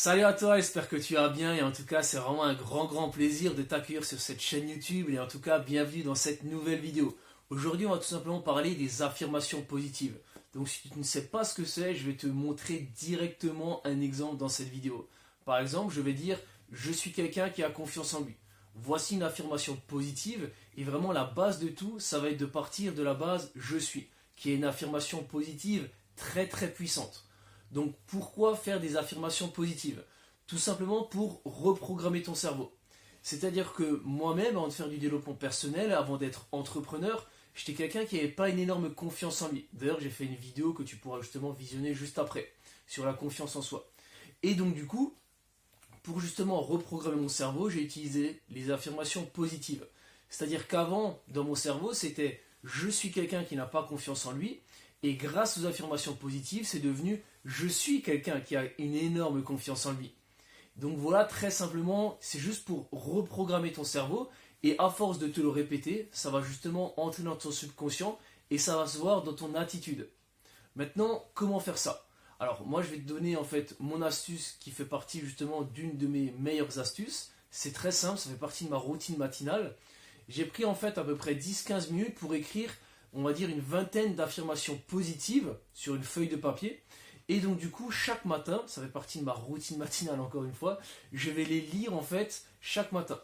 Salut à toi, j'espère que tu vas bien et en tout cas c'est vraiment un grand plaisir de t'accueillir sur cette chaîne YouTube et en tout cas bienvenue dans cette nouvelle vidéo. Aujourd'hui on va tout simplement parler des affirmations positives. Donc si tu ne sais pas ce que c'est, je vais te montrer directement un exemple dans cette vidéo. Par exemple je vais dire je suis quelqu'un qui a confiance en lui. Voici une affirmation positive et vraiment la base de tout ça va être de partir de la base je suis, qui est une affirmation positive très puissante. Donc pourquoi faire des affirmations positives? Tout simplement pour reprogrammer ton cerveau. C'est-à-dire que moi-même, avant de faire du développement personnel, avant d'être entrepreneur, j'étais quelqu'un qui n'avait pas une énorme confiance en lui. D'ailleurs, j'ai fait une vidéo que tu pourras justement visionner juste après, sur la confiance en soi. Et donc du coup, pour justement reprogrammer mon cerveau, j'ai utilisé les affirmations positives. C'est-à-dire qu'avant, dans mon cerveau, c'était « je suis quelqu'un qui n'a pas confiance en lui », et grâce aux affirmations positives, c'est devenu « je suis quelqu'un qui a une énorme confiance en lui ». Donc voilà, très simplement, c'est juste pour reprogrammer ton cerveau, et à force de te le répéter, ça va justement entrer dans ton subconscient, et ça va se voir dans ton attitude. Maintenant, comment faire ça? Alors moi je vais te donner en fait mon astuce qui fait partie justement d'une de mes meilleures astuces. C'est très simple, ça fait partie de ma routine matinale. J'ai pris en fait à peu près 10-15 minutes pour écrire, on va dire une vingtaine d'affirmations positives sur une feuille de papier. Et donc du coup, chaque matin, ça fait partie de ma routine matinale encore une fois, je vais les lire en fait chaque matin.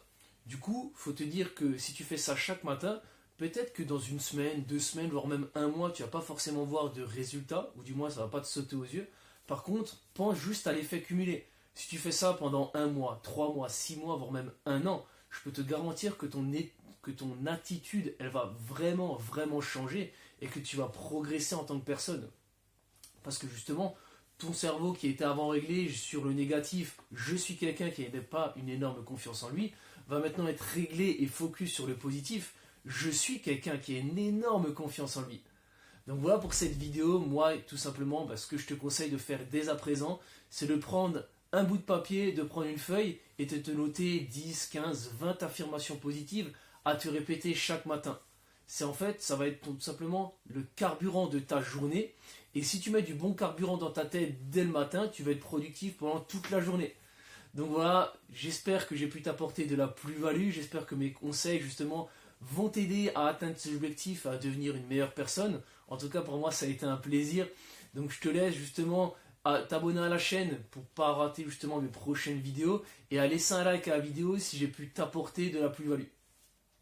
Du coup, faut te dire que si tu fais ça chaque matin, peut-être que dans une semaine, 2 semaines, voire même un mois, tu vas pas forcément voir de résultats, ou du moins ça va pas te sauter aux yeux. Par contre, pense juste à l'effet cumulé. Si tu fais ça pendant 1 mois, 3 mois, 6 mois, voire même un an, je peux te garantir que ton attitude, elle va vraiment changer et que tu vas progresser en tant que personne. Parce que justement, ton cerveau qui était avant réglé sur le négatif, je suis quelqu'un qui n'avait pas une énorme confiance en lui, va maintenant être réglé et focus sur le positif, je suis quelqu'un qui a une énorme confiance en lui. Donc voilà pour cette vidéo, moi tout simplement, ce que je te conseille de faire dès à présent, c'est de prendre un bout de papier, de prendre une feuille et de te noter 10, 15, 20 affirmations positives à te répéter chaque matin. C'est en fait, ça va être tout simplement le carburant de ta journée. Et si tu mets du bon carburant dans ta tête dès le matin, tu vas être productif pendant toute la journée. Donc voilà, j'espère que j'ai pu t'apporter de la plus-value. J'espère que mes conseils justement vont t'aider à atteindre tes objectifs, à devenir une meilleure personne. En tout cas, pour moi, ça a été un plaisir. Donc je te laisse justement à t'abonner à la chaîne pour ne pas rater justement mes prochaines vidéos et à laisser un like à la vidéo si j'ai pu t'apporter de la plus-value.